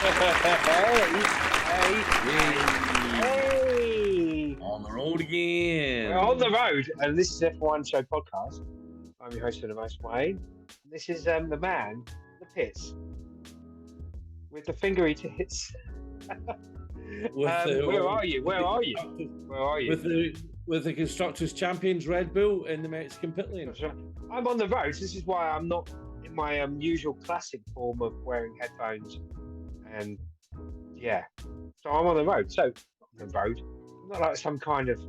Hey! On the road again. We're on the road, and this is F1 Show Podcast. I'm your host for the most, Wayne. This is the man, the pits, with the fingery tits. Where are you? Where are you? Where are you? With the Constructors Champions Red Bull in the Mexican pit lane. I'm on the road. This is why I'm not in my usual classic form of wearing headphones. And yeah, so I'm on the road. So on the road, not like some kind of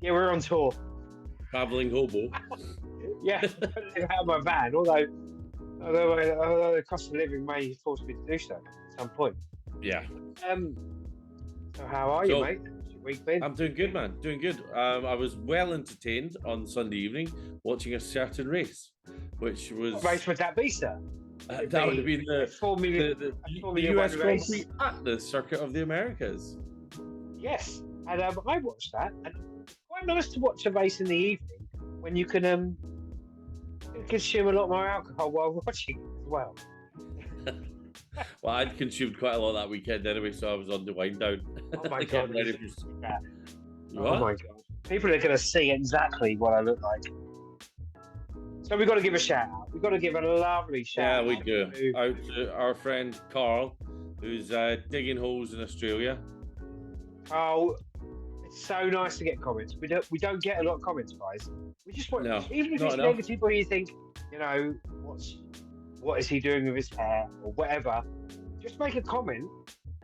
we're on tour. Traveling hobo. Yeah, out of my van. Although the cost of living may force me to do so at some point. Yeah. So how are you, mate? How's your week been? I'm doing good, man. Doing good. I was well entertained on Sunday evening watching a certain race, which was. What race would that be, sir? That would have been the US Grand Prix at the Circuit of the Americas. Yes, and I watched that, and it's quite nice to watch a race in the evening when you can consume a lot more alcohol while watching as well. Well, I'd consumed quite a lot that weekend anyway, so I was on the wind down. Oh my god! Oh my god! People are going to see exactly what I look like. So we've got to give a shout out. We've got to give a lovely shout out. Yeah, we do. Out to our friend Carl, who's digging holes in Australia. Oh, it's so nice to get comments. We don't get a lot of comments, guys. We just want, even if it's negative, where you think, what is he doing with his hair or whatever, just make a comment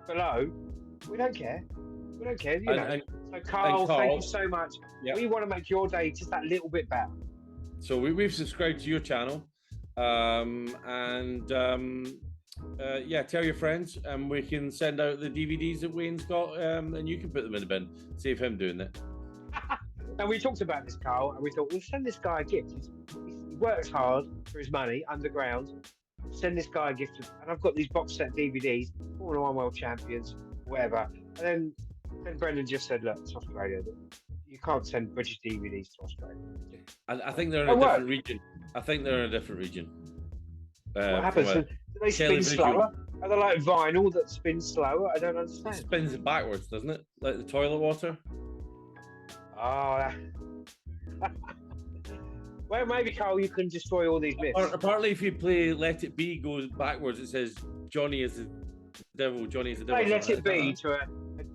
below. We don't care. We don't care, So Carl, thank you so much. Yep. We want to make your day just that little bit better. So we've subscribed to your channel, tell your friends, and we can send out the DVDs that Wayne's got, and you can put them in the bin. Save him doing it. And we talked about this, Carl, and we thought we'll send this guy a gift. He works hard for his money underground. Send this guy a gift, and I've got these box set DVDs, Formula One World Champions, whatever. And then Brendan just said, "Look, it's Australia. You can't send British DVDs to Australia." I think they're in a different region. What happens? Do they spin slower? Are they like vinyl that spins slower? I don't understand. It spins it backwards, doesn't it? Like the toilet water? Oh, well, maybe, Carl, you can destroy all these myths. Apparently, if you play Let It Be goes backwards, it says Johnny is the devil, Johnny is the devil. Play Let It Be to a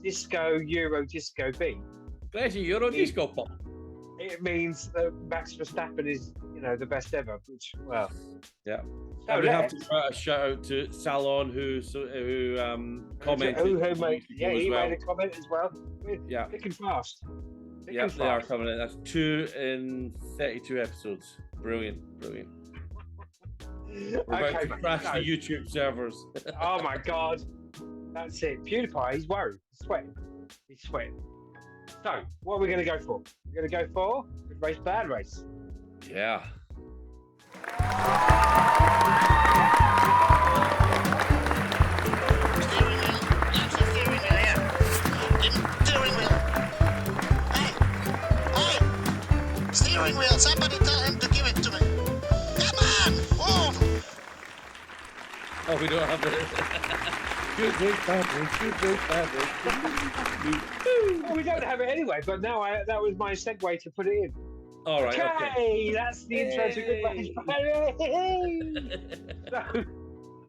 disco, Euro disco beat. Let it Euro disco pop. It means that Max Verstappen is, the best ever, which, well. Yeah. So we have to a shout out to Salon, who commented. He made a comment as well. Yeah. Thick and fast. They are coming in. That's 2 in 32 episodes. Brilliant. We're about to crash the YouTube servers. Oh my god. That's it. PewDiePie, he's worried. He's sweating. So, what are we going to go for? We're going to go for good race, bad race. Yeah. Steering wheel, somebody tell him to give it to me. Come on, move. Oh, we don't have the good race, bad race. Well, we don't have it anyway, but now that was my segue to put it in. All right, okay. That's the intro to good race, bad race.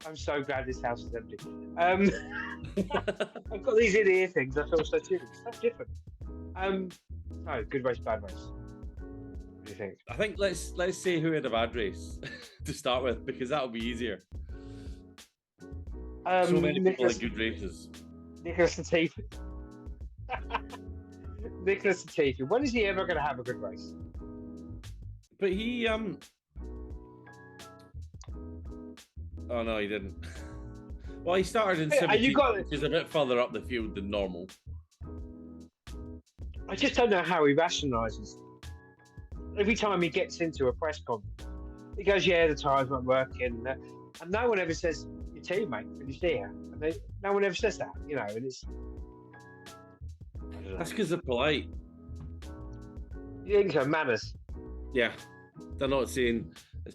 I'm so glad this house is empty. I've got these in-ear things. I feel so different. So good race, bad race. What do you think? I think let's say who had a bad race to start with, because that'll be easier. So many people had good races. Nicholas Latifi. Nicholas Latifi. When is he ever going to have a good race? But he Oh no, he didn't. Well, he started in 17th, which is a bit further up the field than normal. I just don't know how he rationalises. Every time he gets into a press conference, he goes, "Yeah, the tyres weren't working," and no one ever says, "Your teammate finished here." And no one ever says that, And it's that's because they're polite. You think so? Manners. Yeah, they're not saying.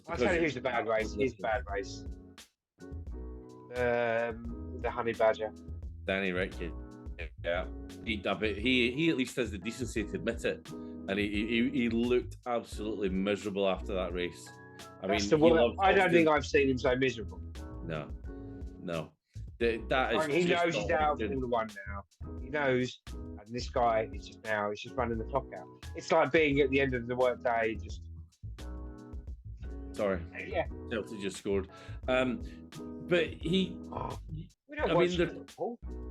I'll tell you who's the bad race. He's the bad race. the honey badger. Danny Rick, yeah. He at least has the decency to admit it, and he looked absolutely miserable after that race. I don't think I've seen him so miserable. No. That is. He knows he's out of Formula One now. He knows, and this guy is just running the clock out. It's like being at the end of the workday, just. Sorry. Yeah. Chelsea just scored. But he.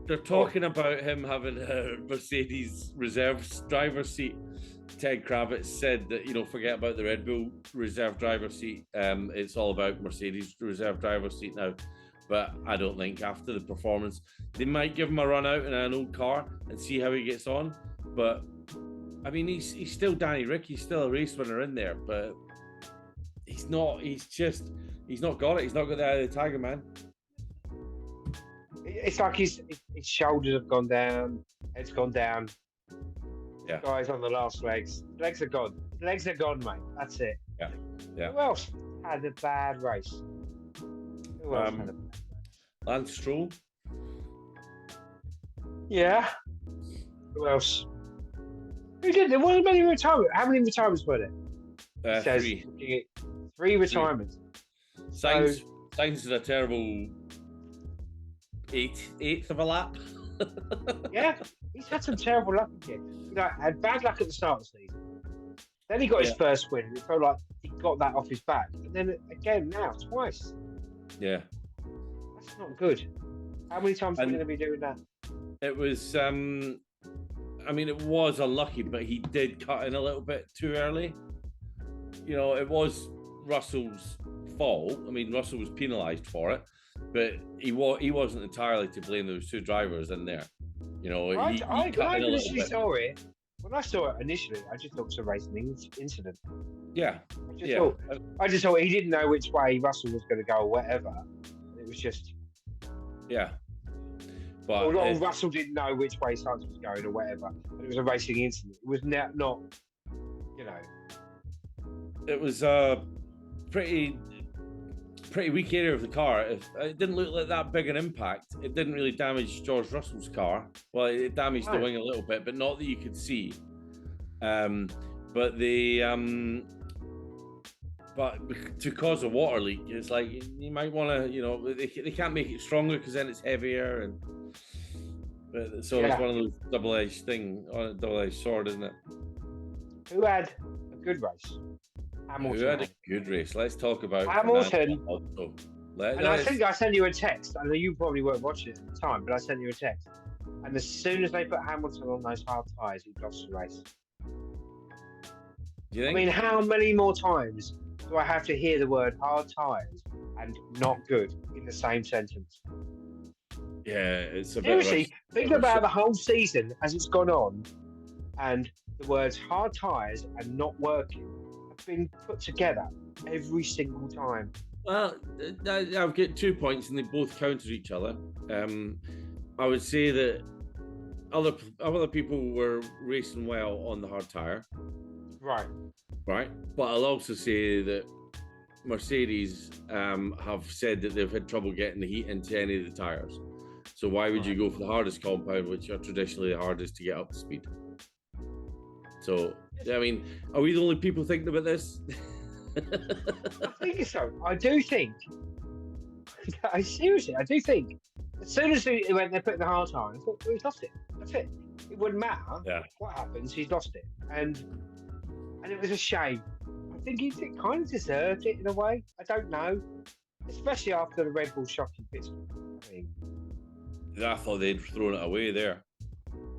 They're talking about him having a Mercedes reserve driver seat. Ted Kravitz said that, forget about the Red Bull reserve driver seat. It's all about Mercedes reserve driver seat now. But I don't think after the performance, they might give him a run out in an old car and see how he gets on. But I mean, he's still Danny Rick. He's still a race winner in there, but he's not. He's not got it. He's not got the eye of the tiger, man. It's like his shoulders have gone down, head's gone down. Yeah. Guy's on the last legs. Legs are gone. Legs are gone, mate. That's it. Yeah. Who else had a bad race? Who else had a bad race? Lance Stroll. Yeah. Who else? Who did? There wasn't many retirements. How many retirements were there? 3. 3 retirements. Sainz did a terrible eighth of a lap. Yeah, he's had some terrible luck again. Had bad luck at the start of the season. Then he got his first win. It felt like he got that off his back. And then again now, twice. Yeah. That's not good. How many times are we going to be doing that? It was, it was unlucky, but he did cut in a little bit too early. It was Russell's fault. I mean, Russell was penalised for it, but he wasn't entirely to blame. There was 2 drivers in there. I initially saw it. When I saw it initially, I just thought it was a racing incident. Yeah. I just thought he didn't know which way Russell was going to go or whatever. It was just. Yeah. But Russell didn't know which way Sainz was going or whatever. It was a racing incident. It was not. It was a pretty weak area of the car. It didn't look like that big an impact. It didn't really damage George Russell's car. Well, it damaged the wing a little bit, but not that you could see. But to cause a water leak, it's like you might want to, they can't make it stronger because then it's heavier, it's one of those double-edged sword, isn't it? Who had a good race? Hamilton. Who had a good race? Let's talk about Hamilton. I think I sent you a text. I know you probably weren't watching it at the time, but I sent you a text. And as soon as they put Hamilton on those hard tyres, he lost the race. Do you think? I mean, how many more times do I have to hear the word hard tyres and not good in the same sentence? Yeah, it's a bit. Seriously, think about the whole season as it's gone on, and the words hard tyres and not working have been put together every single time. Well, I've got 2 points, and they both counter each other. I would say that other people were racing well on the hard tyre. Right. But I'll also say that Mercedes have said that they've had trouble getting the heat into any of the tyres. So why would you go for the hardest compound, which are traditionally the hardest to get up to speed? So, I mean, are we the only people thinking about this? I think so. I do think. Seriously, I do think. As soon as they put the hard tyre, I thought, he's lost it. That's it. It wouldn't matter what happens. He's lost it, and it was a shame. I think he kind of deserved it in a way. I don't know, especially after the Red Bull shocking pit stop. I thought they'd thrown it away there.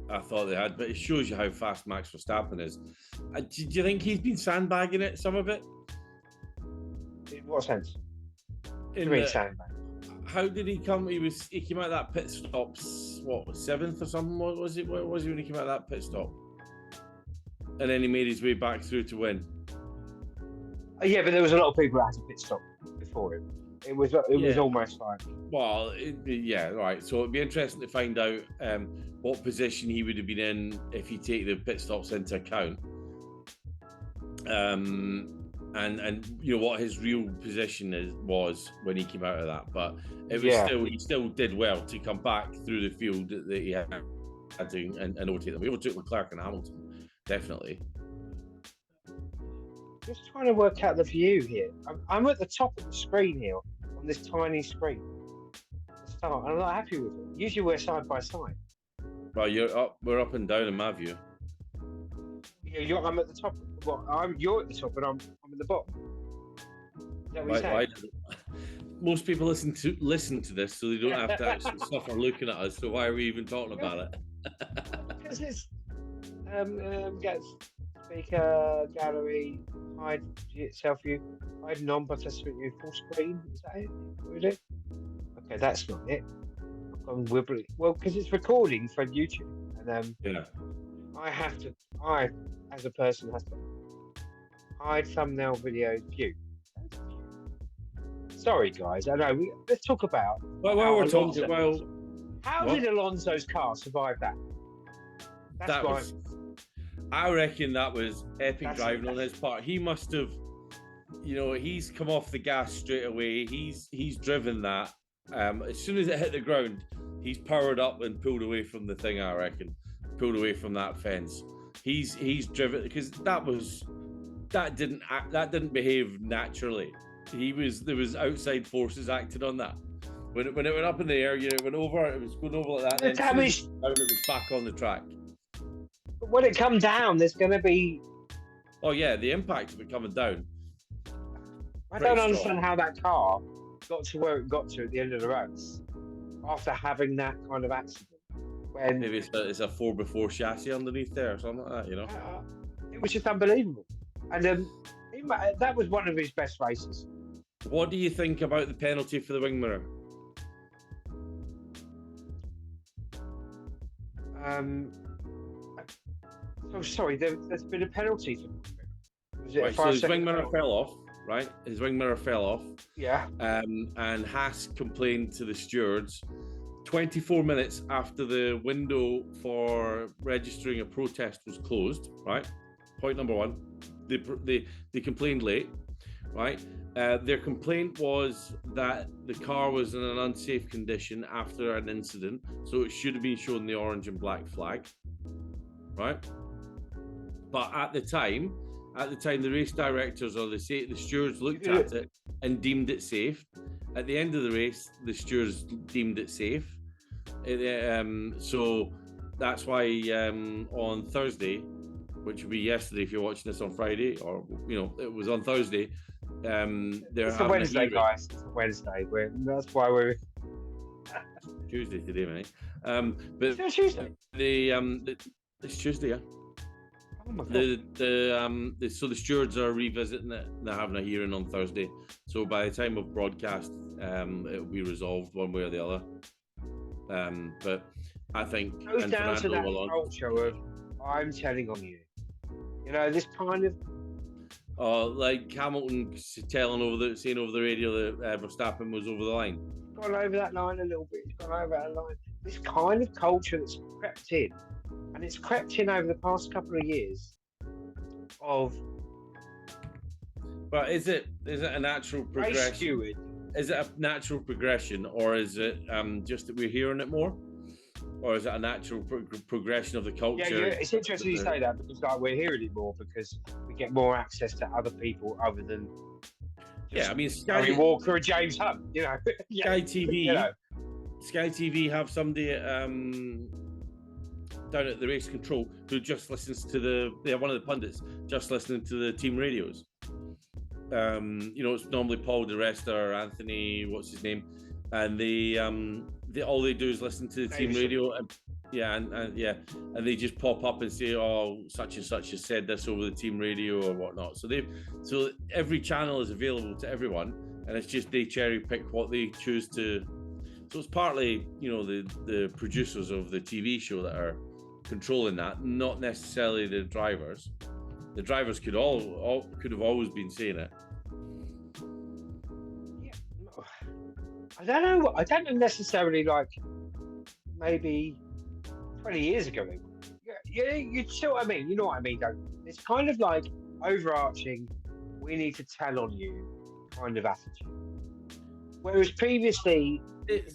I thought they had, but it shows you how fast Max Verstappen is. Do you think he's been sandbagging it, some of it? In what sense? Sandbag. How did he come? He came out of that pit stop, what, 7th or something? What was it? Where was he when he came out of that pit stop? And then he made his way back through to win. Yeah, but there was a lot of people that had a pit stop before him. It was almost like. Well, right. So it'd be interesting to find out what position he would have been in if you take the pit stops into account. and you know what his real position was when he came out of that. But it was he still did well to come back through the field that he had to and overtake them. He overtook Leclerc and Hamilton, definitely. Just trying to work out the view here. I'm at the top of the screen here on this tiny screen. I'm not happy with it. Usually we're side by side. Well, we're up and down in my view. Yeah, I'm at the top. Well, you're at the top, and I'm at the bottom. Is that what you're saying? Most people listen to this, so they don't have to actually suffer looking at us. So why are we even talking about it? Because it's get speaker gallery, hide self view, hide non-participant view, full screen. Is that it? Is it? Okay, that's not it. I've gone wibbly. Well, because it's recording for YouTube, and I as a person has to hide thumbnail video view. Sorry, guys. I know. Let's talk about. Well, we're talking about. How did Alonso's car survive that? I reckon that was epic driving on his part. He must have, he's come off the gas straight away. He's driven that. As soon as it hit the ground, he's powered up and pulled away from the thing. I reckon pulled away from that fence. He's driven because that didn't behave naturally. There was outside forces acting on that. When it went up in the air, it went over. It was going over like that. The damage. It was back on the track. But when it comes down, there's going to be. Oh yeah, the impact of it coming down. I don't understand how that car got to where it got to at the end of the race after having that kind of accident. When maybe it's a 4x4 chassis underneath there or something like that. It was just unbelievable, and that was one of his best races. What do you think about the penalty for the wing mirror? Sorry, there's been a penalty for the wing mirror. So his wing mirror fell off, right? His wing mirror fell off. Yeah. And Haas complained to the stewards 24 minutes after the window for registering a protest was closed, right? Point number one. They complained late, right? Their complaint was that the car was in an unsafe condition after an incident, so it should have been shown the orange and black flag, right? But at the time, the race directors or the stewards looked at it and deemed it safe. At the end of the race, the stewards deemed it safe. So that's why on Thursday, which would be yesterday if you're watching this on Friday, or it was on Thursday. It's a Wednesday, guys. It's a Wednesday. That's why we're Tuesday today, mate. But it's Tuesday. It's Tuesday, yeah. Oh my God. So the stewards are revisiting it. They're having a hearing on Thursday. So by the time of broadcast, it will be resolved one way or the other. But I think it goes down to that culture of I'm telling on you. This kind of. Like Hamilton saying over the radio that Verstappen was over the line. Gone over that line a little bit. He's gone over that line. This kind of culture that's crept in, and it's crept in over the past couple of years. But is it a natural progression? Is it a natural progression, or is it just that we're hearing it more? Or is it a natural progression of the culture? Yeah, it's interesting you say that because we're hearing it more because we get more access to other people other than Gary Walker or James Hunt. Sky TV. Sky TV have somebody down at the race control who just listens to one of the pundits just listening to the team radios. It's normally Paul di Resta or Anthony, what's his name, and all they do is listen to the team radio, and they just pop up and say, "Oh, such and such has said this over the team radio or whatnot." So every channel is available to everyone, and it's just they cherry pick what they choose to. So it's partly the producers of the TV show that are controlling that, not necessarily the drivers. The drivers could have always been saying it. I don't know. I don't know necessarily maybe 20 years ago. You see what I mean? You know what I mean, don't you? It's kind of like overarching we need to tell on you kind of attitude. Whereas previously,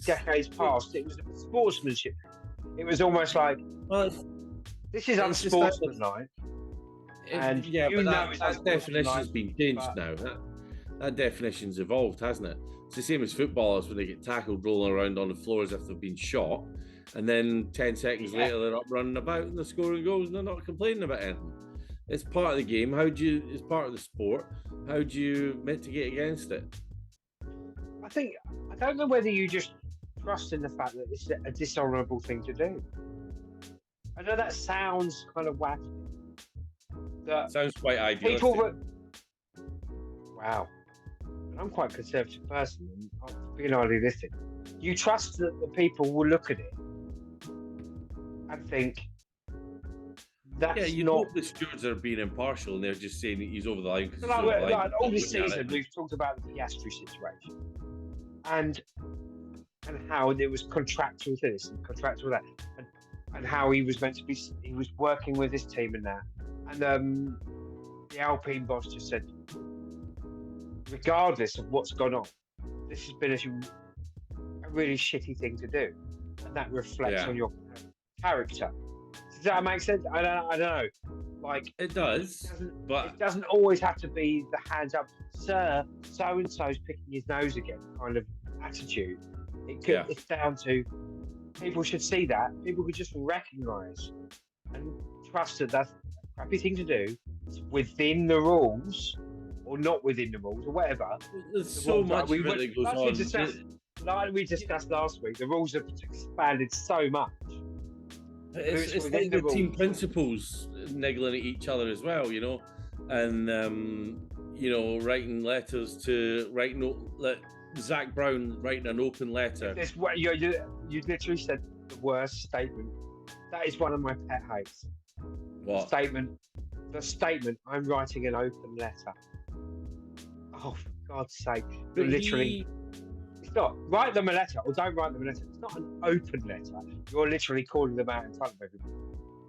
decades past, it was sportsmanship. It was almost like, this is unsportsmanlike. And yeah, but that definition's unsportsmanlike, been changed now. That definition's evolved, hasn't it? It's the same as footballers when they get tackled rolling around on the floor as if they've been shot, and then 10 seconds later they're up running about and they're scoring goals and they're not complaining about anything. It's part of the game. It's part of the sport. How do you mitigate against it? I don't know whether you just trust in the fact that it's a dishonourable thing to do. I know that sounds kind of wacky. Sounds quite idealistic. Wow. I'm quite a conservative person, and I'm being idealistic. You trust that the people will look at it and think that's you not. hope the stewards are being impartial and they're just saying that he's over the line. Like all this season, we've talked about the Piastri situation and how it was contractual this and contractual that, and how he was meant to be. He was working with his team and that, and the Alpine boss just said, regardless of what's gone on, this has been a really shitty thing to do, and that reflects on your character. Does that make sense? I don't know. Like it does, but it doesn't always have to be the hands up, sir. So and so's picking his nose again kind of attitude. It could. It's down to people should see that. People could just recognise and trust that that's a crappy thing to do. It's within the rules. Or not within the rules, or whatever. There's so much that goes on. Like we discussed last week, the rules have expanded so much. It's like the team principals niggling at each other as well, you know, and writing letters Zach Brown writing an open letter. You literally said the worst statement. That is one of my pet hates. What? The statement, I'm writing an open letter. Oh, for God's sake. It's not. Write them a letter or don't write them a letter. It's not an open letter. You're literally calling them out in front of everybody.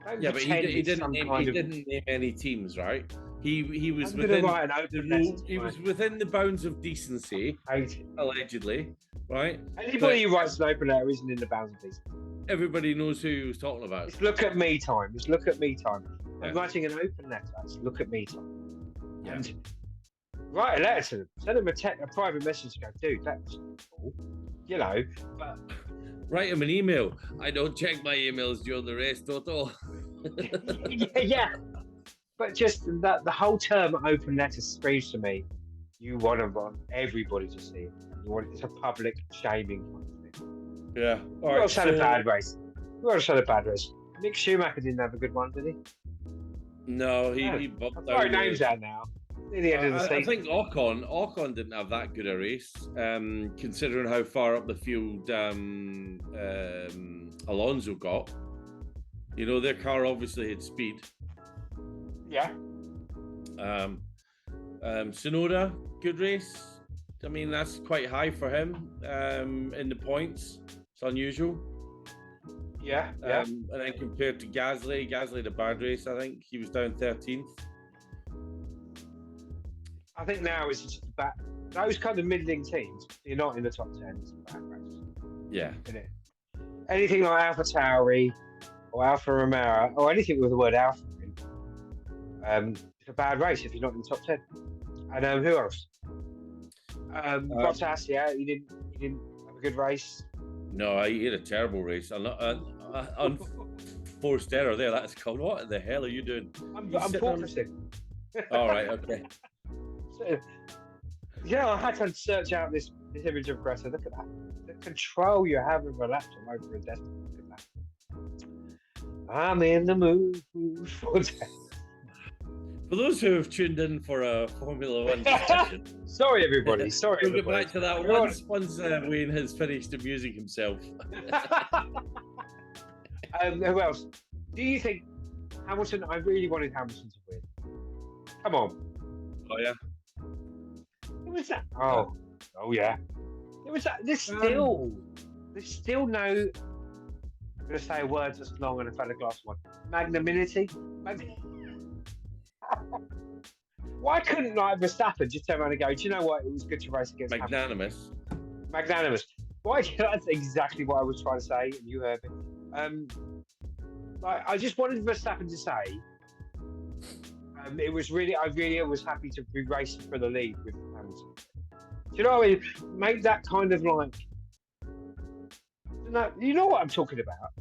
But he didn't name any teams, right? He was within within the bounds of decency, allegedly, right? Anybody who writes an open letter isn't in the bounds of decency. Everybody knows who he was talking about. It's look at me time. I'm writing an open letter. It's look at me time. Yeah. And write a letter to them. Send them a private message to go, dude, that's cool. You know, but write them an email. I don't check my emails during the race, Toto. yeah. But just the whole term open letter screams to me, you want everybody to see it. It's a public shaming kind of thing. Yeah. All right. Had a bad race. Mick Schumacher didn't have a good one, did he? No, he bumped down. Sorry, names out now. Near the end of the season. I think Ocon didn't have that good a race, considering how far up the field Alonso got. You know, their car obviously had speed. Yeah. Tsunoda, good race. I mean, that's quite high for him in the points. It's unusual. Yeah. And then compared to Gasly had a bad race, I think. He was down 13th. I think now it's just about those kind of middling teams. You're not in the top 10. It's a bad race. Yeah. Isn't it? Anything like Alpha Tauri or Alfa Romeo or anything with the word Alpha in, it's a bad race if you're not in the top 10. And who else? Bottas, he didn't have a good race. No, he had a terrible race. Unforced error there. That's called. What the hell are you doing? I'm porpoising. All right, okay. I had to search out this image of Greta. Look at that. The control you have of a laptop over a desktop. Look at that. I'm in the mood for that. For those who have tuned in for a Formula One discussion. Sorry, everybody. We'll get back to that once Wayne has finished amusing himself. Who else? Do you think Hamilton? I really wanted Hamilton to win. Come on. Oh yeah. Who was that? Oh yeah. It was that. There's still no. I'm going to say a word that's long and I've had a glass of wine. Magnanimity. Why couldn't like Verstappen just turn around and go, do you know what? It was good to race against Magnanimous. Magnanimous. Why? That's exactly what I was trying to say, and you heard me. Like, I just wanted Verstappen to say, it was really, I really was happy to be racing for the lead with Hamilton. Do you know what I mean? Make that kind of like, you know what I'm talking about?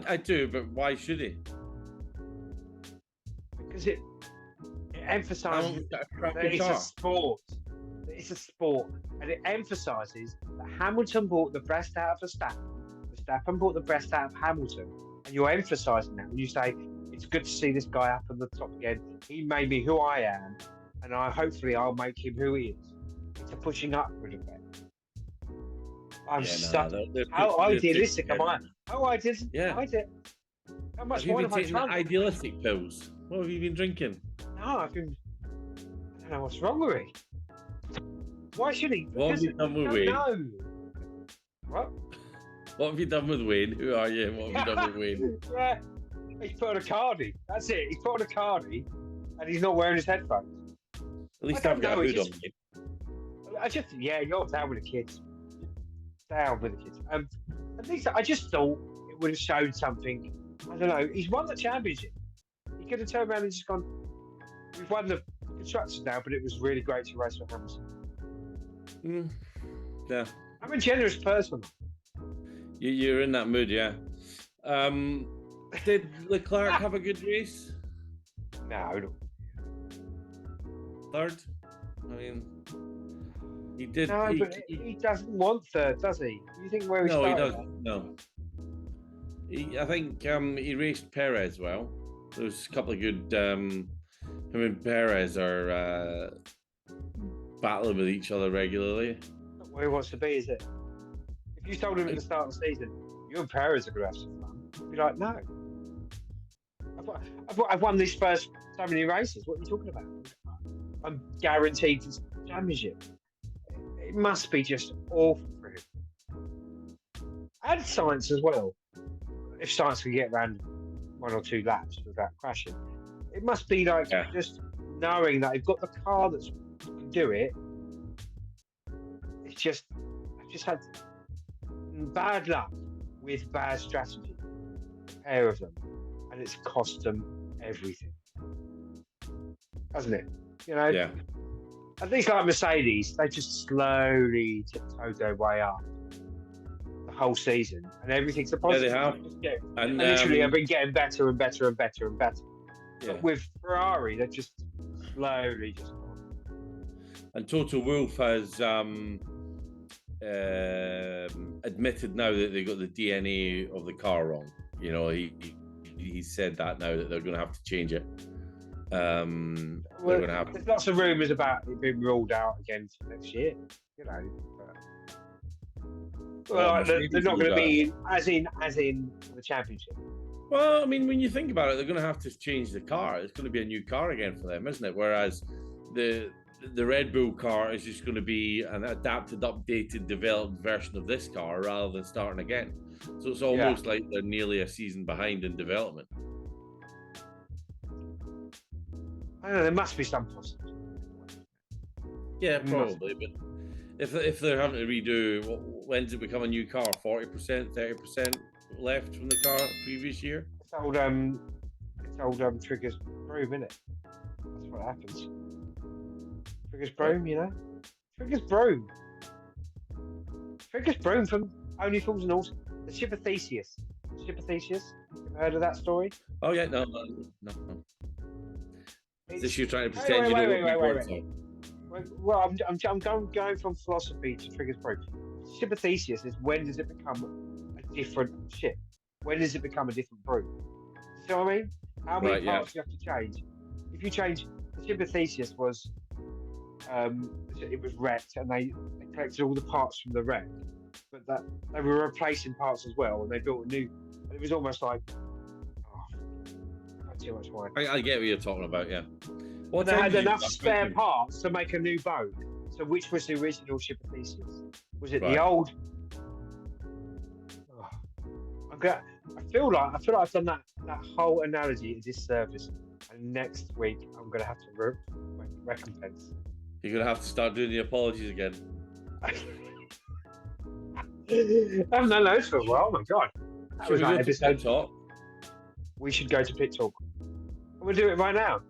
I do, but why should he? Because it emphasises that it's a sport. It's a sport, and it emphasises that Hamilton brought the best out of Verstappen. Verstappen brought the best out of Hamilton, and you're emphasising that when you say it's good to see this guy up on the top again. He made me who I am, and hopefully I'll make him who he is. It's a pushing upward effect. How idealistic am I? How idealistic? Yeah. How much have you wine been have I taking drunk? idealistic pills? What have you been drinking? No, I don't know what's wrong with me. Why should he? What have you done with Wayne? No. What? What have you done with Wayne? Who are you? What have you done with Wayne? Yeah. He's put on a cardie. That's it. He's put on a cardie, and he's not wearing his headphones. At least I've got a hood on me. You're down with the kids. Down with the kids. At least I just thought it would have showed something. I don't know. He's won the championship. He could have turned around and just gone, we've won the constructors now, but it was really great to race for Hamilton. Yeah. I'm a generous person. You're in that mood, yeah. Did Leclerc have a good race? No. Third? I mean, he did. No, but he doesn't want third, does he? Do you think where he started? No, he doesn't. No. I think he raced Perez well. There was a couple of good. Him and Perez are battling with each other regularly. Not where he wants to be, is it? If you told him at the start of the season, you and Perez are going to have some fun, he'd be like, no. I've won these first so many races. What are you talking about? I'm guaranteed this championship. It must be just awful for him. And Science as well. If Science can get around 1 or 2 laps without crashing, it must be like just knowing that they've got the car that can do it. It's just, I've just had bad luck with bad strategy, a pair of them, and it's cost them everything, hasn't it? You know, at least like Mercedes, they just slowly tiptoed their way up the whole season, and everything's a positive. Yeah, they have. And literally, have been getting better and better and better and better. Yeah. But with Ferrari, they're just slowly just. And Toto Wolff has admitted now that they got the DNA of the car wrong. You know, he said that now that they're going to have to change it. They're going to have. There's lots of rumours about it being ruled out again for next year. You know, they're not going to be as in the championship. Well, I mean, when you think about it, they're going to have to change the car. It's going to be a new car again for them, isn't it? Whereas the Red Bull car is just going to be an adapted, updated, developed version of this car rather than starting again. So it's almost like they're nearly a season behind in development. I don't know, there must be some possibility. Yeah, probably. But if they're having to redo, when does it become a new car? 40%, 30% left from the car previous year? It's old Trigger's Broom, isn't it? That's what happens. Trigger's Broom, you know? Trigger's Broom. Trigger's Broom from Only Fools and Horses. The Ship of Theseus. Ship of Theseus? You heard of that story? Oh, yeah, no. Is this you trying to pretend you know what words are? Well, I'm going from philosophy to Trigger's Broom. Ship of Theseus is when does it become a different ship? When does it become a different broom? You know what I mean? How many parts do you have to change? If you change, the Ship of Theseus was, it was wrecked, and they collected all the parts from the wreck, but that they were replacing parts as well, and they built a new. And it was almost like, not too much wine. I get what you're talking about, yeah. Well, they had enough spare parts to make a new boat. So, which was the original Ship of Theseus? Was it the old? I feel like I've done that whole analogy a disservice, and next week I'm going to have to recompense. You're gonna have to start doing the apologies again. I haven't done those for a while. Oh my god. That Should was we like go to episode. Pit Talk? We should go to Pit Talk. We'll do it right now.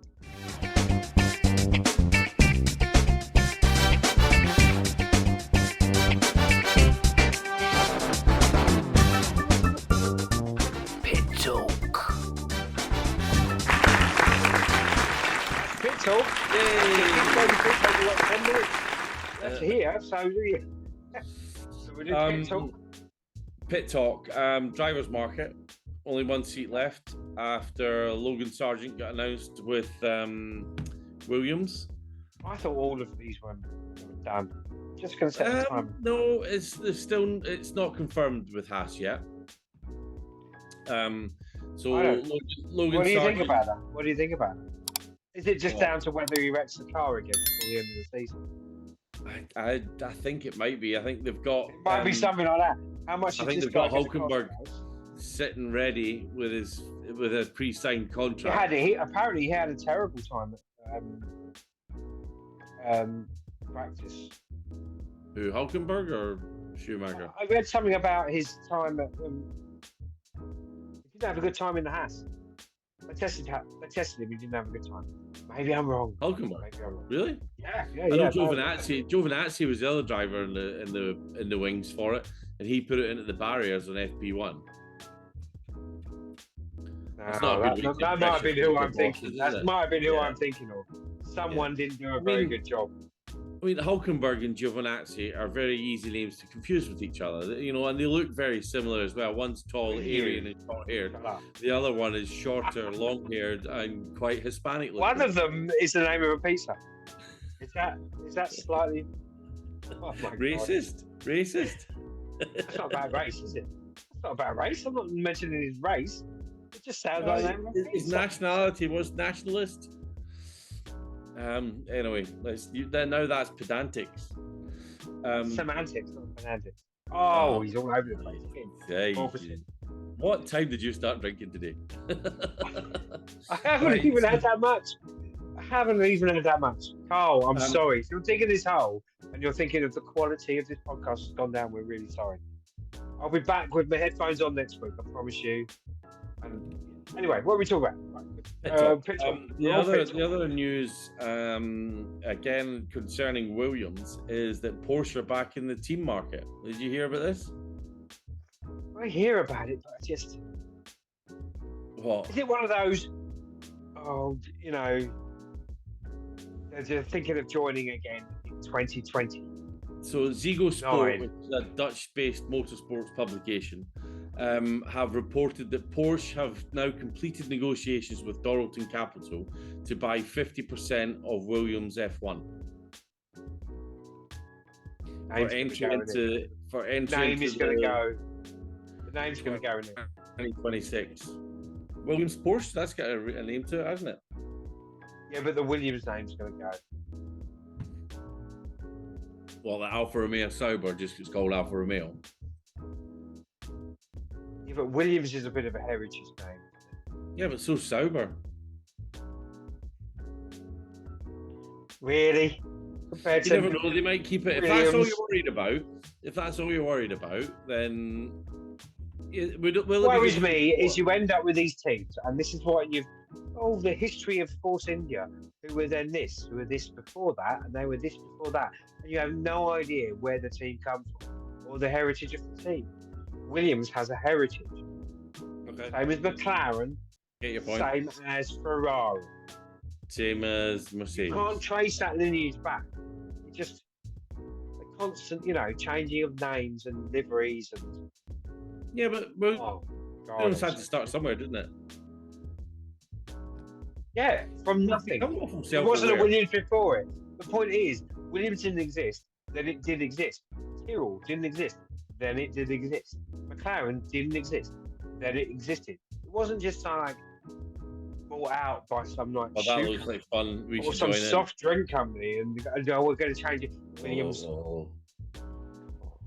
Pit Talk. Pit Talk. Go to Pit Talk in like 10 minutes. That's here, so we'll do Pit Talk. Pit Talk. Drivers market. Only one seat left after Logan Sargent got announced with Williams. I thought all of these were done. Just going to set the time. No, it's not confirmed with Haas yet. Logan What do you Sargent, think about that? What do you think about it? Is it just down to whether he wrecks the car again before the end of the season? I think it might be. I think they've got. It might be something like that. How much? I think they've got Hulkenberg sitting ready with a pre-signed contract. Apparently he had a terrible time at practice. Who, Hulkenberg or Schumacher? I read something about his time at. He didn't have a good time in the Haas. They tested him. He didn't have a good time. Maybe I'm wrong. Hulkenberg. Maybe I'm wrong. Really? Yeah. I know Giovinazzi was the other driver in the wings for it, and he put it into the barriers on FP1. That might have been who I'm thinking. That might have been who I'm thinking of. Someone didn't do a very good job. I mean, Hulkenberg and Giovinazzi are very easy names to confuse with each other, and they look very similar as well. One's tall, Aryan, and short-haired. The other one is shorter, long-haired, and quite Hispanic looking. One of them is the name of a pizza. Is that slightly racist? God. Racist? That's not about race, is it? That's not about race. I'm not mentioning his race. It just sounds like the name of a pizza. His nationality was nationalist. Anyway, now that's pedantics. Semantics, not semantics. Oh, he's all over the place. What time did you start drinking today? I haven't even had that much. Carl, I'm sorry. If you're digging this hole and you're thinking of the quality of this podcast has gone down, we're really sorry. I'll be back with my headphones on next week, I promise you. And anyway, what are we talking about? The other news, again concerning Williams, is that Porsche are back in the team market. Did you hear about this? I hear about it, but I just... What? Is it one of those, they're thinking of joining again in 2020? So Ziggo Sport, which is a Dutch-based motorsports publication, have reported that Porsche have now completed negotiations with Doralton Capital to buy 50% of Williams F1. The name is going to go. The name's going to go in there. 2026. Williams Porsche, that's got a name to it, hasn't it? Yeah, but the Williams name's going to go. Well, the Alfa Romeo Sauber just is called Alfa Romeo. Yeah, but Williams is a bit of a heritage name. Yeah, but so Sauber. Really? Compared you never know, they might keep it. If that's all you're worried about, then what worries me is you end up with these teams, and this is what the history of Force India, who were then this, who were this before that, and they were this before that, and you have no idea where the team comes from or the heritage of the team. Williams has a heritage. Okay. Same as McLaren. Get your point. Same as Ferrari. Same as Mercedes. You can't trace that lineage back. It's just a constant, changing of names and liveries and. Yeah, but Williams had to start somewhere, didn't it? Yeah, from nothing. It wasn't a Williams before it. The point is, Williams didn't exist, then it did exist. Tyrrell didn't exist, then it did exist. McLaren didn't exist, then it existed. It wasn't just bought out by some that looks like fun. We or should some join soft drink company, and we're going to change it. Williams.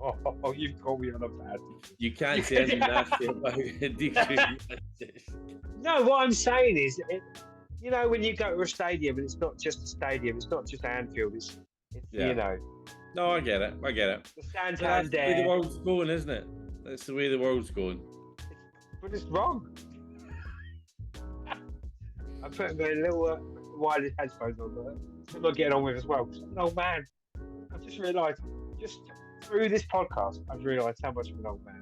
Oh, you've called me on a bad. You can't say anything nasty about it. No, what I'm saying is, You know, when you go to a stadium and it's not just a stadium, it's not just Anfield, it's you know. No, I get it. The That's the way the Santander, world's going, isn't it? That's the way the world's going. but it's wrong. I put my little wireless headphones on, but I'm not getting on with as well. 'Cause I'm an old man. I've just realised, just through this podcast, I've realised how much of an old man.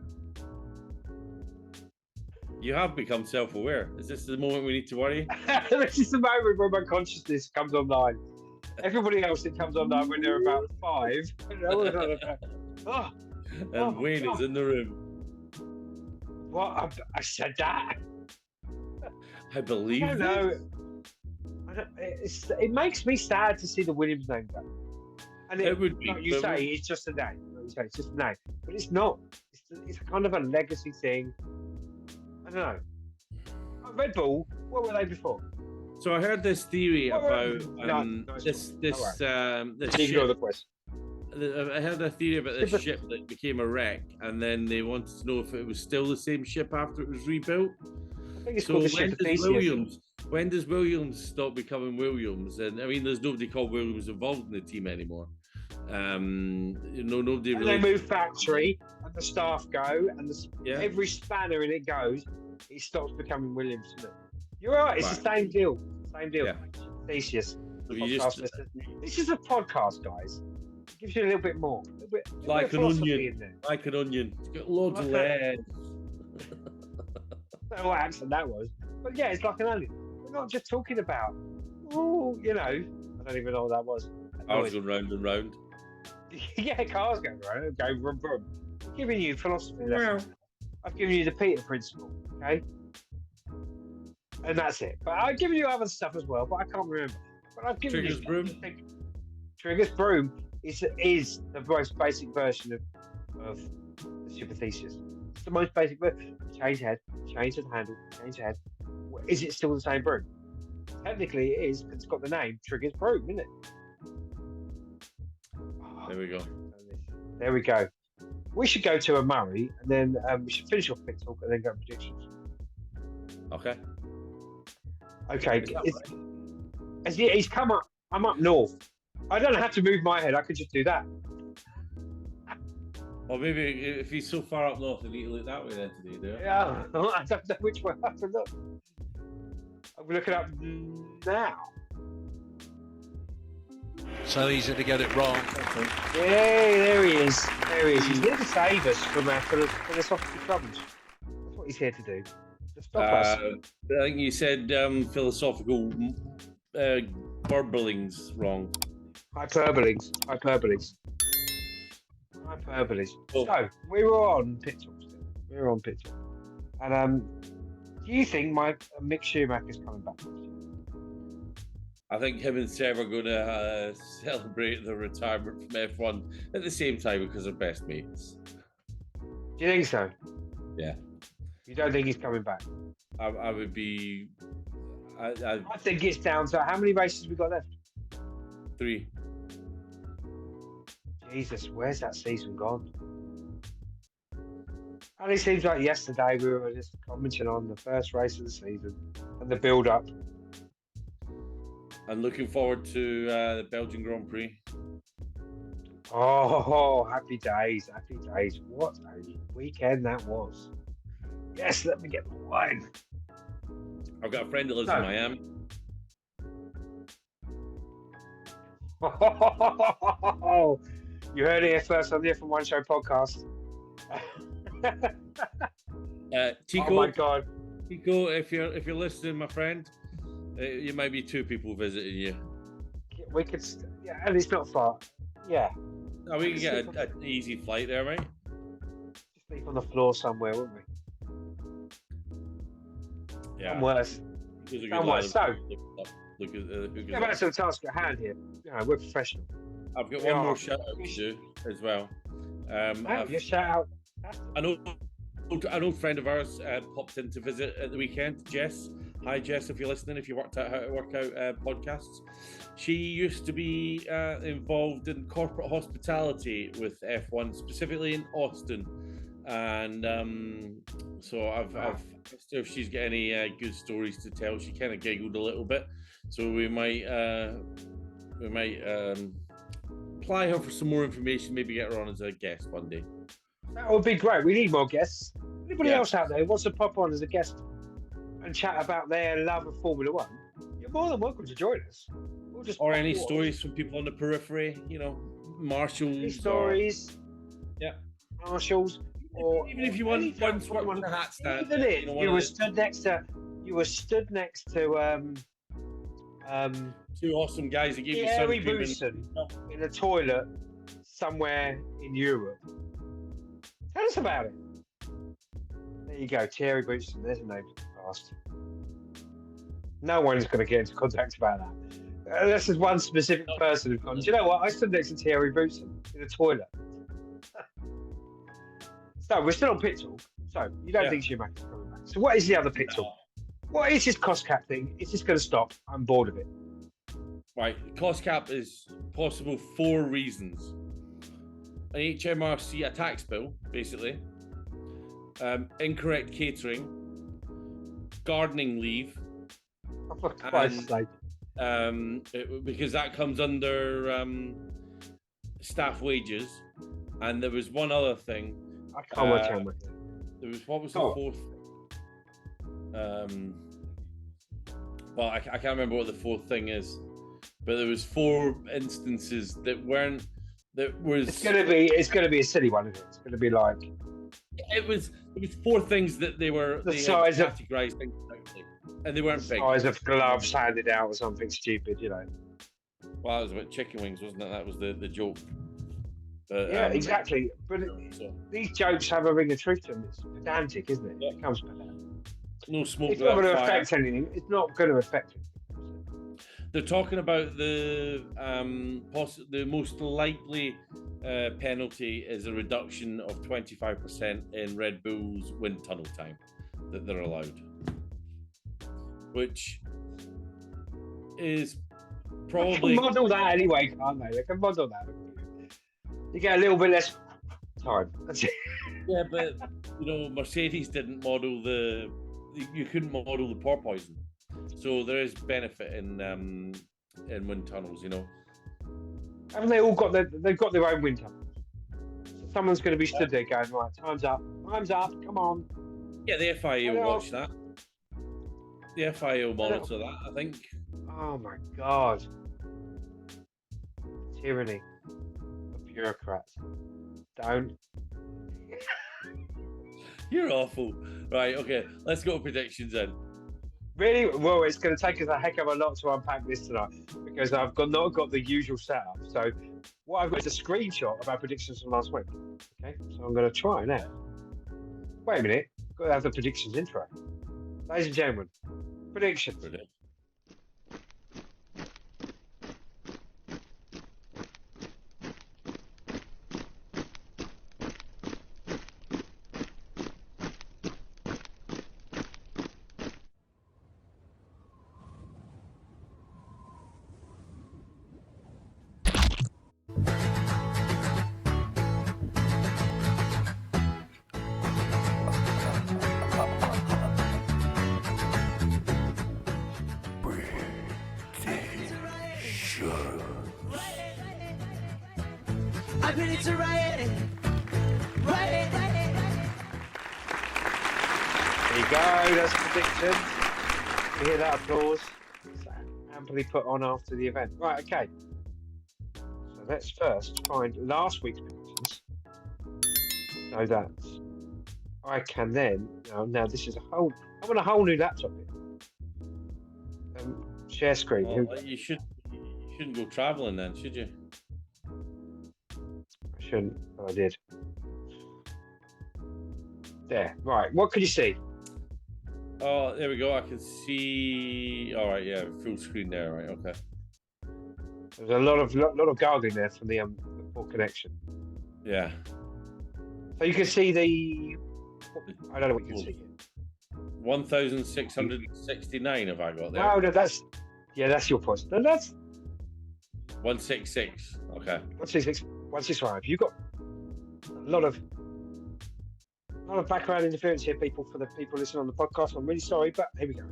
You have become self-aware. Is this the moment we need to worry? This is the moment where my consciousness comes online. Everybody else, it comes online when they're about 5. Oh, And Wayne is in the room. what? I said that. I believe. I don't know. It makes me sad to see the Williams name go. And It would be, like you but say, it's just a name. Like you say, it's just a name. But it's not. It's kind of a legacy thing. I don't know. Red Bull, what were they before? So I heard this theory What were- about No, this Ignore ship. the question. I heard a theory about this Ship ship that became a wreck, and then they wanted to know if it was still the same ship after it was rebuilt. I think it's So called the when Ship of does Theseus. When does Williams stop becoming Williams? And I mean, there's nobody called Williams involved in the team anymore. Nobody And really. they move factory, and the staff go, and Yeah. every spanner in it goes, it stops becoming Williams, isn't it? You're right, it's the same deal. Same deal. Yeah. Theseus. So you Podcast just listeners. This is a podcast, guys. It gives you a little bit more. A little bit Like of an philosophy onion. in there. like an onion. It's got loads of Like lead. I don't know what accent that was. But yeah, it's like an onion. We're not just talking about, oh, you know, I don't even know what that was. I was going round and round. Yeah, cars go around and go vroom vroom. I'm giving you philosophy lessons. I've given you the Peter principle, okay? And that's it. But I've given you other stuff as well, but I can't remember. But I've given Trigger's you broom. Trigger's broom is the most basic version of the Ship of Theseus. It's the most basic version. Change head, change the handle, change head. Is it still the same broom? Technically, it is. 'Cause it's got the name Trigger's broom, isn't it? There we go. There we go. We should go to a Murray, and then we should finish off Pit Talk, and then go to predictions. Okay. Okay. Is He's come up. I'm up north. I don't have to move my head. I could just do that. Or maybe if he's so far up north, then he can look that way then today, do you? Yeah. I don't know which way I have to look. I'm looking up now. So easy to get it wrong. Yay, there he is. There he is. He's here to save us from our philosophical troubles. That's what he's here to do. To stop us. I think you said philosophical burblings wrong. Hyperboles. Oh. So, we were on Pit Talk still. We were on Pit Talk. And do you think Mick Schumacher's coming back? I think him and Seb are going to celebrate their retirement from F1 at the same time because they're best mates. Do you think so? Yeah. You don't think he's coming back? I would be. I I think it's down to how many races we got left? 3. Jesus, where's that season gone? And it seems like yesterday we were just commenting on the first race of the season and the build-up. I'm looking forward to the Belgian Grand Prix. Oh, happy days, happy days. What a weekend that was. Yes, let me get the wine. I've got a friend that lives in Miami. You heard it here first on the F1 Show podcast. Tico, Oh my God. Tico, if you're listening, my friend, you might be 2 people visiting you. We could, yeah, and it's not far. Yeah. Oh, we can get an easy flight there, mate. Just sleep on the floor somewhere, wouldn't we? Yeah. And worse. And worse. So, Look at who get back to the task at hand here. You know, we're professional. I've got one more shout out to do as well. Just shout out. An old friend of ours popped in to visit at the weekend. Jess, hi Jess, if you're listening, if you worked out how to work out podcasts. She used to be involved in corporate hospitality with F1, specifically in Austin. and so I've asked her if she's got any good stories to tell. She kind of giggled a little bit, so we might apply her for some more information. Maybe get her on as a guest one day. That would be great. We need more guests. Anybody Yeah. else out there who wants to pop on as a guest and chat about their love of Formula One? You're more than welcome to join us. We'll just Or pop any you on. stories from people on the periphery, marshals. Any stories? Yeah. Marshals. Or Even if you want anything one from in a hat stand. Even if one you of were the stood next to two awesome guys that gave you Thierry sun cream Boutsen in a toilet somewhere in Europe. Tell us about it. There you go, Thierry Boutsen. There's a name to the past. No one's going to get into contact about that. This is one specific person who's gone, do you know what? I stood next to Thierry Boutsen in a toilet. So we're still on pit talk. So you don't think Schumacher's coming back. So what is the other pit talk? What is this cost cap thing? Is this going to stop? I'm bored of it. Right, cost cap is possible for reasons. An HMRC, a tax bill, basically. Incorrect catering, gardening leave, Oh, for Christ's sake. because that comes under staff wages. And there was one other thing. I can't work out with it. There was what was the Oh. fourth? Well, I can't remember what the fourth thing is, but there was 4 instances that weren't. That was. It's gonna be a silly one, isn't it? It's gonna be like It was 4 things that they were. The they size had of- categorized things correctly, and they weren't big. size of gloves handed out or something stupid, Well, that was about chicken wings, wasn't it? That was the joke. But, Yeah, exactly. But so, these jokes have a ring of truth to them. It's pedantic, isn't it? Yeah. It becomes pedantic. no smoke It's not without going to fire. affect anything. It's not going to affect it. They're talking about the the most likely penalty is a reduction of 25% in Red Bull's wind tunnel time that they're allowed, which is They probably can model that anyway, can't they? They can model that. You get a little bit less time. That's it. yeah, but Mercedes didn't model you couldn't model the porpoise, so there is benefit in wind tunnels, Haven't they all got they've got their own wind tunnels? So someone's going to be stood there going, right, time's up, come on. Yeah, the FIA will Hello. watch that. The FIA will monitor that, I think. Oh my God. Tyranny of bureaucrats. Don't. You're awful. Right, okay, let's go to predictions then. Really? Well, it's going to take us a heck of a lot to unpack this tonight because I've not got the usual setup. So what I've got is a screenshot of our predictions from last week. Okay, so I'm going to try now. Wait a minute. Got to have the predictions intro. Ladies and gentlemen, predictions. Brilliant. I put it to riot. Riot. There you go. That's predictions. You hear that applause? It's amply put on after the event. Right. Okay. So let's first find last week's predictions, so that I can then. Now this is I want a whole new laptop here. Share screen. Well, you shouldn't go traveling then, should you? I shouldn't, but I did. There. Right. What can you see? Oh, there we go. I can see. All right, yeah, full screen there. Right, okay. There's a lot of gargling there from the poor connection. Yeah. So you can see the. I don't know what you can see. 1,669 have I got there? No, that's your point. No, that's 166. Okay. 166, 165. You got a lot of A lot of background interference here, people, for the people listening on the podcast. I'm really sorry, but here we go.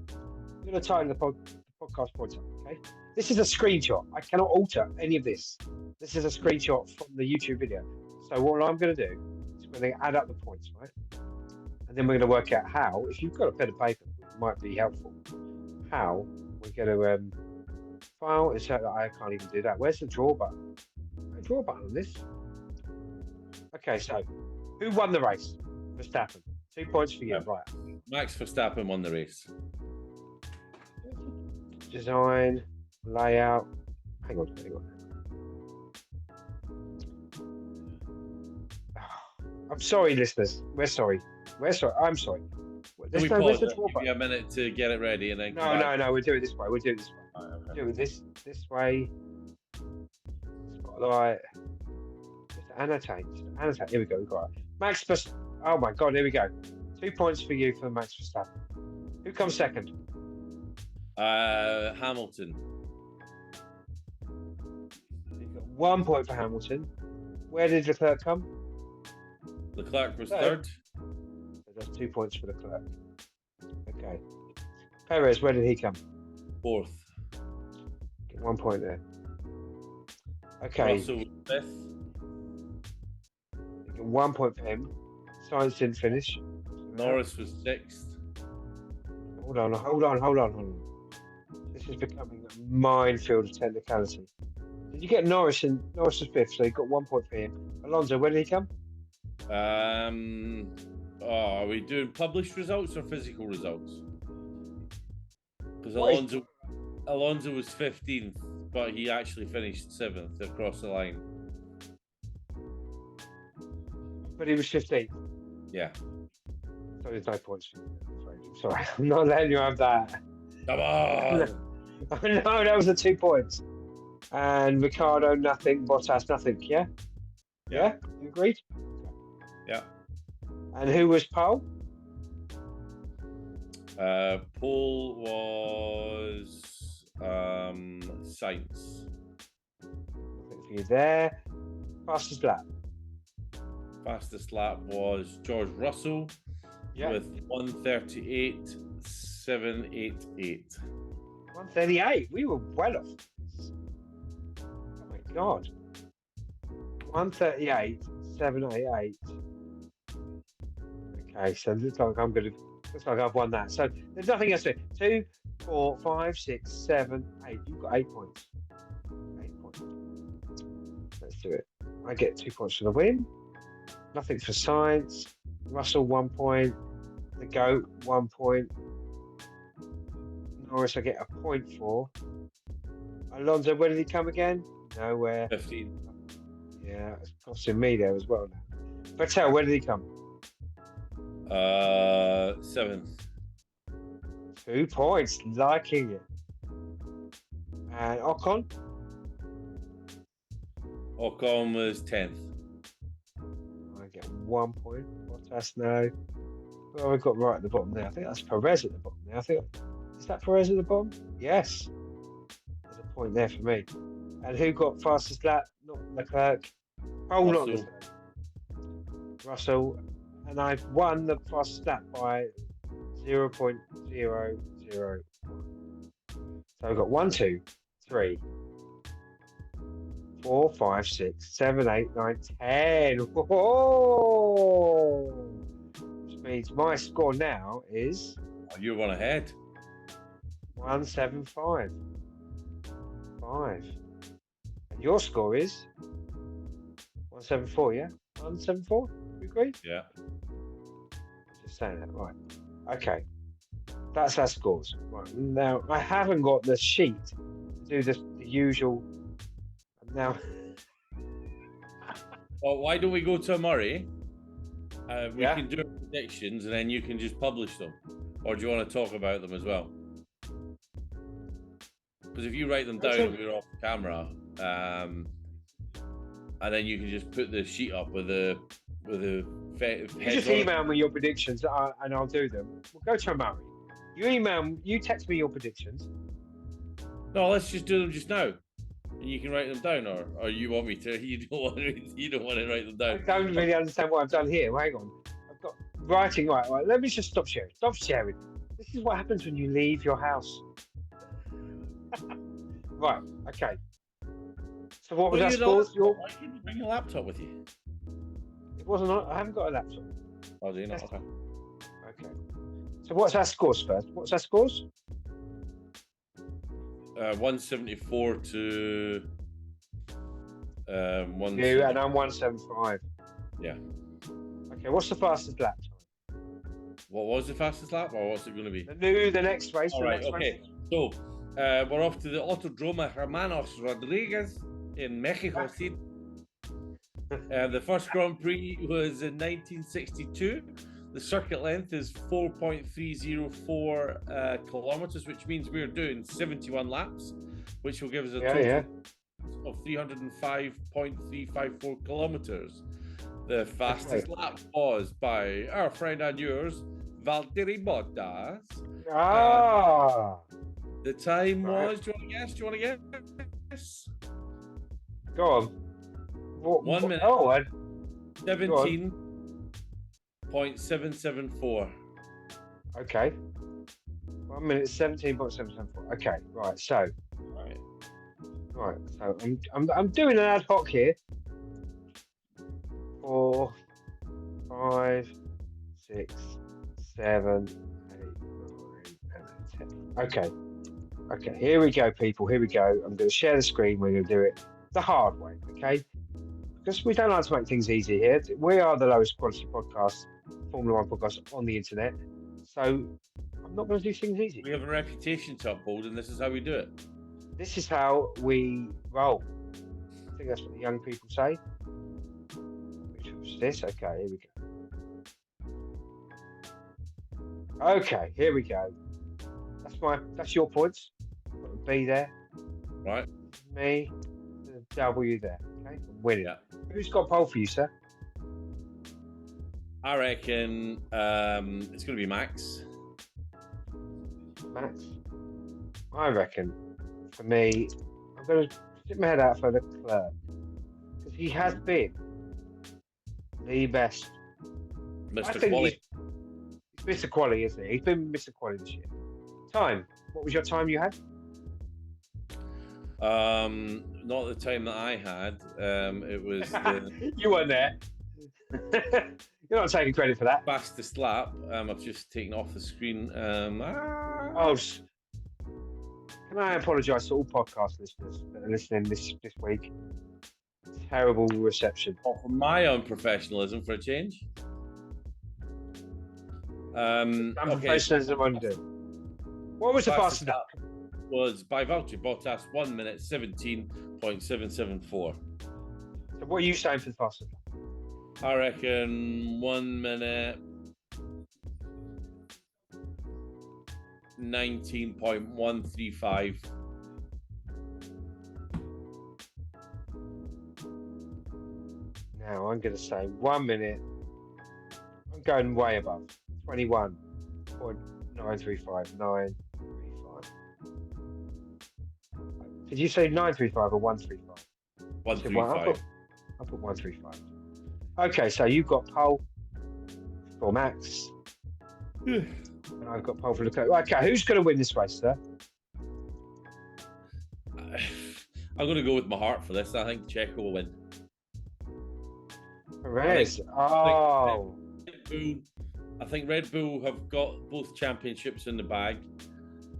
I'm going to tighten the podcast points up, okay? This is a screenshot. I cannot alter any of this. This is a screenshot from the YouTube video. So what I'm going to do is we're going to add up the points, right? And then we're going to work out how, if you've got a pen and paper, it might be helpful, how we're going to file. Is that I can't even do that. Where's the draw button? No draw button on this. Okay, so who won the race? Verstappen. 2 points for you, Yeah. right? Max Verstappen won the race. Design, layout. Hang on. I'm sorry, listeners. We're sorry. I'm sorry. Can we where's pause the it? draw Give you a button? minute to get it ready and then. No. We'll do it this way. Right, okay. Do it this way. Spotlight. Just annotate. Here we go. We've got it. Max Verstappen. Oh my God. Here we go. 2 points for you for Max Verstappen. Who comes second? Hamilton. You've got 1 point for Hamilton. Where did Leclerc come? Leclerc was Third. third. So that's 2 points for Leclerc. Okay. Perez, where did he come? Fourth. Get 1 point there. Okay. Russell was fifth. You get 1 point for him. Sainz didn't finish. Norris was sixth. Hold on. This is becoming a minefield of technicality. Did you get Norris? Norris was fifth, so you got 1 point for him. Alonso, where did he come? Are we doing published results or physical results? Because Alonso was 15th, but he actually finished 7th across the line. But he was 15th. Yeah. So there's no points for you. Sorry, I'm not letting you have that. Come on. No, that was the 2 points. And Ricardo, nothing. Bottas, nothing. Yeah? Yeah? You agreed? Yeah. And who was pole? Pole was Sainz. Nothing for you there. Fastest lap. Fastest lap was George Russell with 1:38.788. 138. We were well off. Oh my God. 138.788. Okay, so it looks like I've won that. So there's nothing else to it. 2, 4, 5, 6, 7, 8. You've got 8 points. 8 points. Let's do it. I get 2 points for the win. Nothing for Sainz. Russell 1 point. The GOAT 1 point. Norris I get a point for. Alonso, where did he come again? Nowhere. 15. Yeah, it's costing me there as well now. Vettel, where did he come? 7th. 2 points, liking it. And Ocon? Ocon was 10th. I get 1 point. Bottas, no. Well, we've got right at the bottom there. I think that's Perez at the bottom there. Is that Perez at the bottom? Yes. There's a point there for me. And who got fastest lap? Not Leclerc. Oh, not Russell. Leclerc. Russell. And I've won the fastest lap by 0.001. So I've got 1, 2, 3, 4, 5, 6, 7, 8, 9, 10. Whoa! Which means my score now is Oh, you're one ahead. 175. 5. And your score is 174, yeah? 174? You agree? Yeah. Just saying that, right. Okay. That's our scores. Right. Now, I haven't got the sheet to do the usual. Now, Well, why don't we go to Murray? We Yeah. can do predictions and then you can just publish them. Or do you want to talk about them as well? Because if you write them down Okay. when we're off camera, and then you can just put the sheet up with the you heads just on it. email me your predictions and I'll do them. We'll go to Murray. You text me your predictions. No, let's just do them just now. And you can write them down, or you want me to? You don't want to write them I down. don't really understand what I've done here. Hang on. writing. Right. Let me just stop sharing. Stop sharing. This is what happens when you leave your house. Right. Okay. So what was our scores? Why didn't you bring a laptop with you? It wasn't. I haven't got a laptop. Oh, do you not? Okay. Okay. So what's our scores first? What's our scores? 174 to 1. You and I'm 175. Yeah. Okay. What's the fastest lap time? What was the fastest lap, or what's it going to be? The next race. All the right. next Okay. race. So we're off to the Autodroma Hermanos Rodriguez in Mexico City. The first Grand Prix was in 1962. The circuit length is 4.304 kilometers, which means we're doing 71 laps, which will give us a total of 305.354 kilometers. The fastest lap was by our friend and yours, Valtteri Bottas. The time was, do you want to guess? Go on. 1 minute. 17.774. Okay. 1 minute 17.774. Okay, right. So. Right. So I'm doing an ad hoc here. 4, 5, 6, 7, 8, 9, and 10. Okay. Okay. Here we go, people. Here we go. I'm going to share the screen. We're going to do it the hard way. Okay. Because we don't like to make things easy here. We are the lowest quality podcast, Formula One podcast on the internet. So I'm not going to do things easy. We have a reputation to uphold, and this is how we do it. This is how we roll. I think that's what the young people say. Which was this? Okay, here we go. Okay, here we go. That's your points. Got a B there. Right. Me, the W there. Okay, I'm winning. Yeah. Who's got pole for you, sir? I reckon it's going to be Max. Max. I reckon, for me, I'm going to stick my head out for Leclerc. Because he has been the best. Mr. Quali. He's Mr. Quali, isn't he? He's been Mr. Quali this year. Time. What was your time you had? Not the time that I had. It was the You weren't there. You're not taking credit for that. fastest lap. I've just taken off the screen. Oh, can I apologise to all podcast listeners that are listening this week? Terrible reception. For my own professionalism, for a change. Professionalism won't do. What was the fastest lap? Was by Valtteri Bottas 1 minute 17.774. So what are you saying for the fastest lap? I reckon 1 minute 19.135. Now I'm going to say 1 minute. I'm going way above 21.935935. Did you say 935 or 135? 135. I put 135. Okay, so you've got pole for Max, and I've got pole for Leclerc. Okay, who's going to win this race, sir? I'm going to go with my heart for this. I think Checo will win. Perez. I think Red Bull have got both championships in the bag.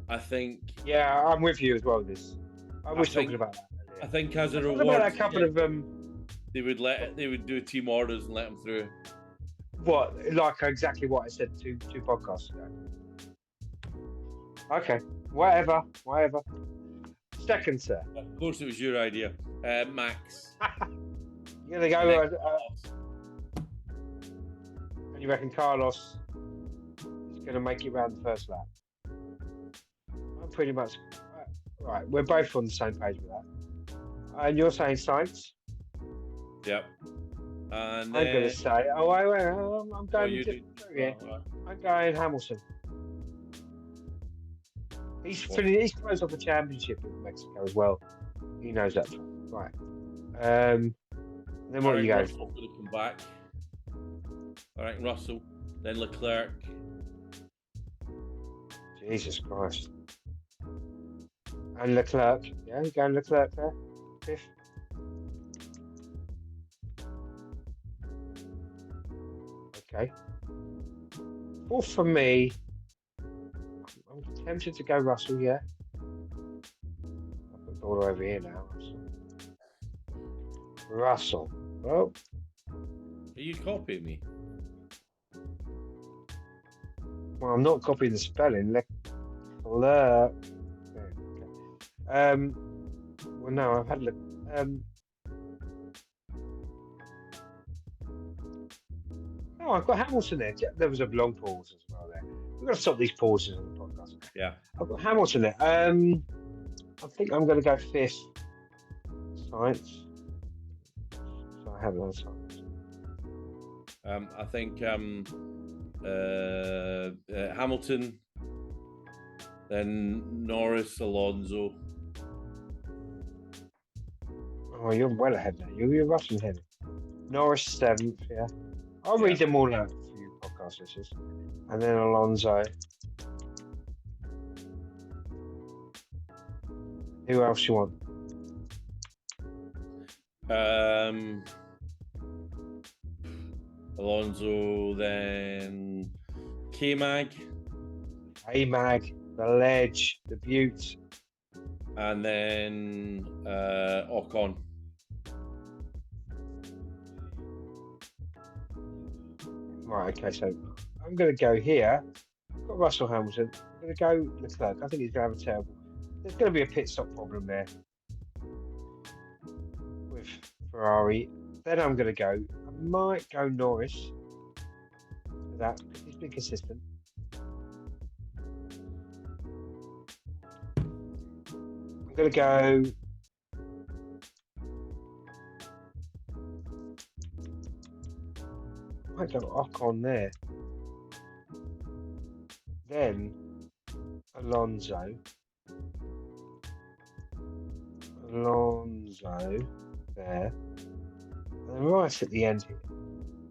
I think. Yeah, I'm with you as well. I was talking about that earlier. I think as a reward, about a couple of they would do team orders and let them through. What, like exactly what I said two podcasts ago. Okay, whatever. Second, sir. Of course, it was your idea, Max. You're gonna go. And you reckon Carlos is gonna make it round the first lap? I'm pretty much right. We're both on the same page with that. And you're saying Sainz? Yep. And I'm going to say, wait, I'm going I'm going Hamilton. He's closed off the championship in Mexico as well. He knows that. Right. Then what are you going for? Come back. I reckon Russell. then Leclerc. Jesus Christ. And Leclerc. Yeah, you going Leclerc there? Fifth. Okay. Fourth for me. I'm tempted to go Russell, yeah. I'll put the ball over here now. Russell. Well, Are you copying me? I'm not copying the spelling. Leclerc. There we go. Well, no, I've had Oh, I've got Hamilton there. There was a long pause as well there. We've got to stop these pauses on the podcast. Yeah. I've got Hamilton there. I think I'm going to go fifth. Science. So I have no science. I think Hamilton, then Norris, Alonso. Oh, you're well ahead now. You're rushing ahead. Norris seventh, yeah. I'll read them all out for you podcast listeners. And then Alonso. Who else you want? Alonso, then K-Mag. A-Mag, the Ledge, the Butte. And then Ocon. Right, okay, so I'm going to go here. I've got Russell Hamilton. I'm going to go Leclerc. I think he's going to have a terrible. There's going to be a pit stop problem there with Ferrari. Then I'm going to go. I might go Norris for that because he's been consistent. I'm going to go. I might go Ocon there. Then Alonso there. And then right at the end here,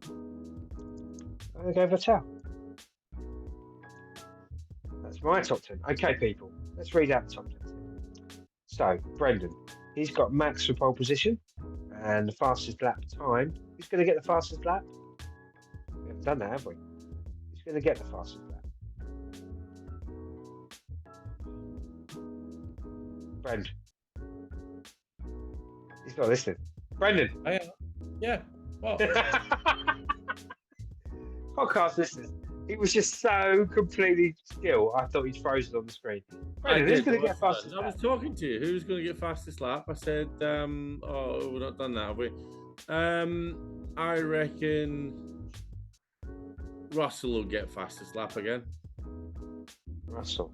I'm going to go Vettel. That's my top 10. Okay, people, let's read out the top 10. So, Brendan, he's got Max for pole position and the fastest lap time. Who's going to get the fastest lap? We haven't done that, have we? Who's going to get the fastest lap? Brendan. He's not listening. Brendan. Yeah. What? Podcast listeners. He was just so completely still. I thought he'd frozen on the screen. Brendan, who's going to get fastest lap? I was talking to you. Who's going to get fastest lap? I said, oh, we've not done that, have we? I reckon Russell will get fastest lap again. Russell.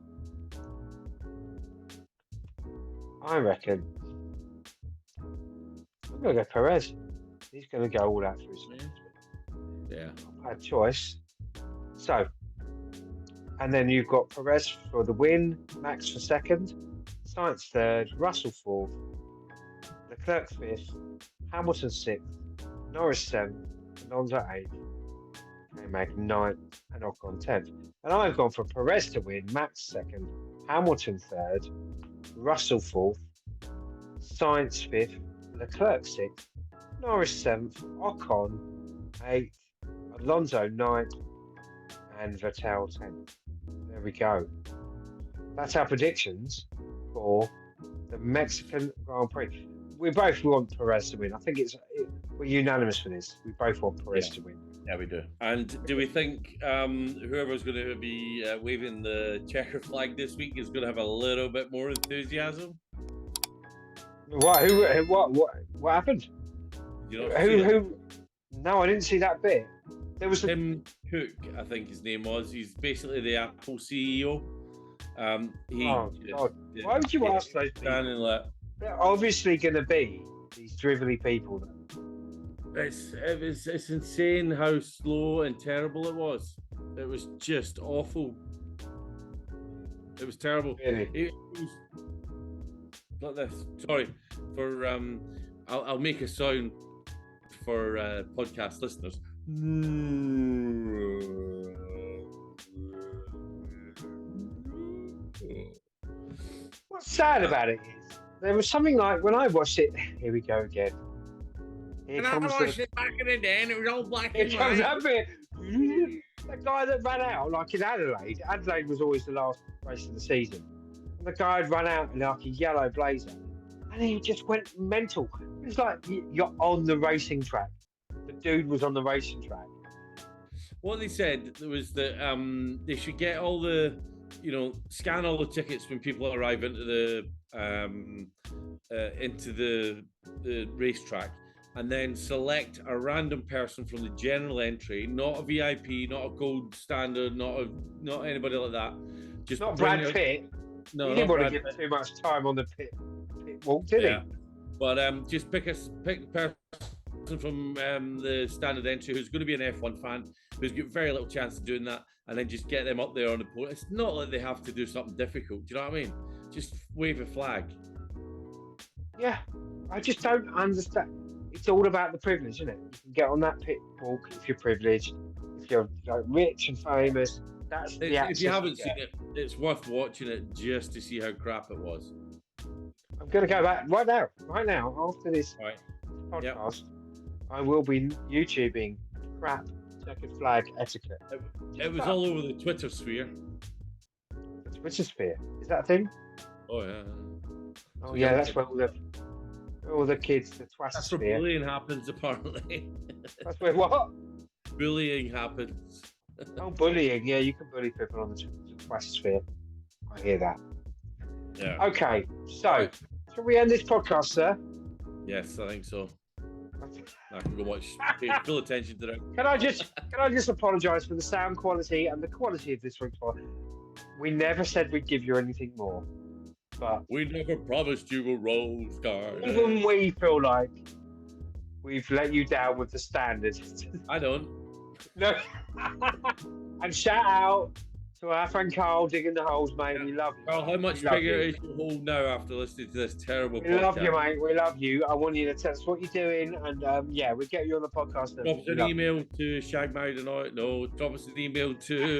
I reckon I'm going to go Perez. He's going to go all out through his Yeah. bad choice. So, and then you've got Perez for the win, Max for second, Sainz third, Russell fourth, Leclerc fifth, Hamilton sixth, Norris seventh, Alonso eighth, K-Mag ninth, and Ocon 10th. And I've gone for Perez to win, Max second, Hamilton third, Russell fourth, Sainz fifth, Leclerc sixth, Norris seventh, Ocon eighth, Alonso ninth, and Vettel 10th. There we go. That's our predictions for the Mexican Grand Prix. We both want Perez to win. I think we're unanimous for this. We both want Perez to win. Yeah, we do. And do we think whoever's going to be waving the checker flag this week is going to have a little bit more enthusiasm? What? What happened? Who? No, I didn't see that bit. There was Tim Cook, I think his name was. He's basically the Apple CEO. God. Why would you ask those people? They're obviously going to be these drivelly people. It's insane how slow and terrible it was. It was just awful. It was terrible. Really? It was like this. Sorry for I'll make a sound for podcast listeners. What's sad about it is there was something like when I watched it. Here we go again. Here And I comes watched the, it back in the day, and it was all black here and comes white. that bit. The guy that ran out, like in Adelaide. Adelaide was always the last race of the season. And the guy had run out in like a yellow blazer, and he just went mental. It was like you're on the racing track. The dude was on the racing track. What they said was that they should get all the, scan all the tickets when people arrive into the racetrack, and then select a random person from the general entry, not a VIP, not a gold standard, not anybody like that. Just Not Brad Pitt. No, He didn't not want to Brad give Pitt. too much time on the pit walk, did he? But just pick a person from the standard entry who's going to be an F1 fan, who's got very little chance of doing that, and then just get them up there on the podium. It's not like they have to do something difficult. Do you know what I mean? Just wave a flag. Yeah, I just don't understand. It's all about the privilege, isn't it? You can get on that pit walk if you're privileged, if you're rich and famous. That's the access. If you haven't seen it, it's worth watching it just to see how crap it was. I'm going to go back right now, after this Right. podcast. I will be YouTubing crap checkered flag etiquette. It was all over the Twitter sphere. The Twitter sphere. Is that a thing? Oh yeah. Oh yeah, that's where all the kids, the Twitter That's where sphere. bullying happens, apparently. That's where what? Bullying happens. Oh, bullying. Yeah, you can bully people on the Twitter sphere. I hear that. Yeah. Okay, so shall we end this podcast, sir? Yes, I think so. I can go watch. Pay full attention to that. Can I just apologise for the sound quality and the quality of this week's pod? We never said we'd give you anything more, but We never promised you a rose garden. even we feel like we've let you down with the standards. I don't. No. And shout out to our friend Carl digging the holes, mate. We love you. Carl, how much We love bigger you. is your hole now after listening to this terrible We podcast? love you, mate. We love you. I want you to tell us what you're doing, and we'll get you on the podcast. Drop us an email to shagmarriedanoit. No, drop us an email to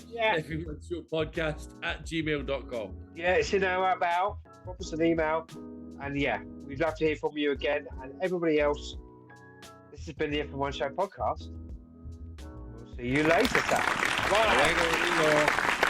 Yeah. if you want to podcast at gmail.com. Yeah, it's in our about. Drop us an email, and we'd love to hear from you again, and everybody else. This has been the F1 Show podcast. We'll see you later, sir. Bye. Bye.